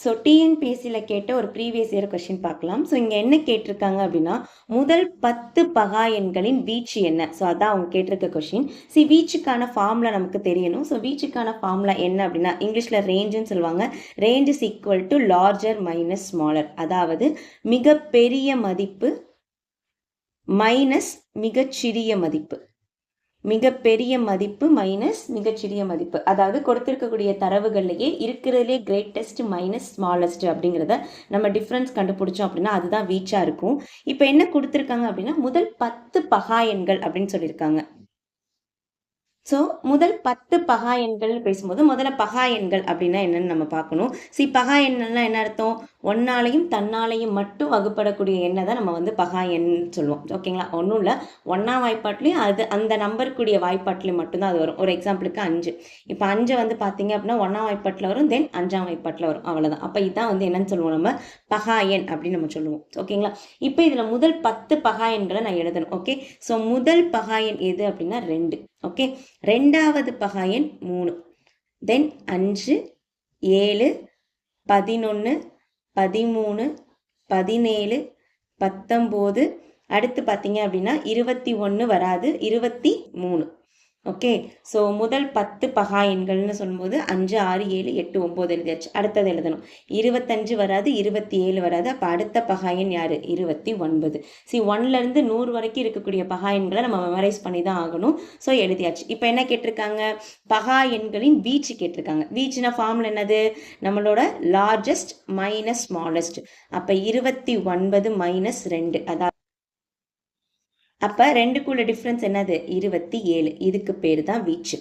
So டிஎன்பிஎஸ்சியில் கேட்ட ஒரு previous year question பார்க்கலாம். ஸோ இங்கே என்ன கேட்டிருக்காங்க அப்படின்னா, முதல் 10 பகா எண்களின் வீச்சு என்ன? ஸோ அதான் அவங்க கேட்டிருக்க கொஸ்டின். வீச்சுக்கான ஃபார்முலா நமக்கு தெரியணும். ஸோ வீச்சுக்கான ஃபார்முலா என்ன அப்படின்னா, இங்கிலீஷில் ரேஞ்சுன்னு சொல்லுவாங்க. Range is equal to larger minus smaller. அதாவது மிகப்பெரிய மதிப்பு மைனஸ் மிகச்சிறிய மதிப்பு. மிகப்பெரிய மதிப்பு மைனஸ் மிகச்சிறிய மதிப்பு. அதாவது கொடுத்திருக்கக்கூடிய தரவுகள்லையே இருக்கிறதுலே கிரேட்டஸ்ட் மைனஸ் ஸ்மாலஸ்ட் அப்படிங்கிறத நம்ம டிஃப்ரென்ஸ் கண்டுபிடிச்சோம் அப்படின்னா அதுதான் வீச்சா இருக்கும். இப்போ என்ன கொடுத்துருக்காங்க அப்படின்னா முதல் 10 பகா எண்கள் அப்படின்னு சொல்லியிருக்காங்க. ஸோ முதல் 10 பகா எண்கள்னு பேசும்போது முதல்ல பகா எண்கள் அப்படின்னா என்னன்னு நம்ம பார்க்கணும். பகா எண்ணெல்லாம் என்ன அர்த்தம்? ஒன்னாலையும் தன்னாலையும் மட்டும் வகுப்படக்கூடிய எண்ணை தான் நம்ம வந்து பகா எண் சொல்லுவோம். ஓகேங்களா? ஒன்றும் இல்லை, ஒன்றாம் வாய்ப்பாட்லையும் அது அந்த நம்பருக்குரிய வாய்ப்பாட்லையும் மட்டும்தான் அது வரும். ஒரு எக்ஸாம்பிளுக்கு 5. இப்போ 5 வந்து பார்த்தீங்க அப்படின்னா ஒன்றாம் வாய்ப்பாட்டில் வரும், தென் 5ஆம் வாய்ப்பாட்டில் வரும், அவ்வளோதான். அப்போ இதுதான் வந்து என்னன்னு சொல்லுவோம், நம்ம பகா எண் அப்படின்னு நம்ம சொல்லுவோம். ஓகேங்களா? இப்போ இதில் முதல் 10 பகா எண்களை நான் எழுதணும். ஓகே, ஸோ முதல் பகா எண் எது அப்படின்னா 2. ஓகே, ரெண்டாவது பகா எண் 3, தென் 5, 7, 11, 13, 17, 19, அடுத்து பார்த்தீங்க அப்படின்னா 21 வராது, 23. ஓகே, ஸோ முதல் 10 பகா எண்கள்னு சொல்லும்போது 5, 6, 7, 8, 9 எழுதியாச்சு. அடுத்தது எழுதணும். 25 வராது, 27 வராது. அப்போ அடுத்த பகா எண் யாரு? 29. 1லேருந்து 100 வரைக்கும் இருக்கக்கூடிய பகா எண்களை நம்ம மெமரைஸ் பண்ணி தான் ஆகணும். ஸோ எழுதியாச்சு. இப்போ என்ன கேட்டிருக்காங்க? பகா எண்களின் வீச்சு கேட்டிருக்காங்க. வீச்சுனா ஃபார்முலா என்னது? நம்மளோட லார்ஜஸ்ட் மைனஸ் ஸ்மாலஸ்ட். அப்போ 29 மைனஸ் 2, அதாவது அப்போ 2க்குள்ள டிஃப்ரென்ஸ் என்னது? 27. இதுக்கு பேர் தான் வீச்சு.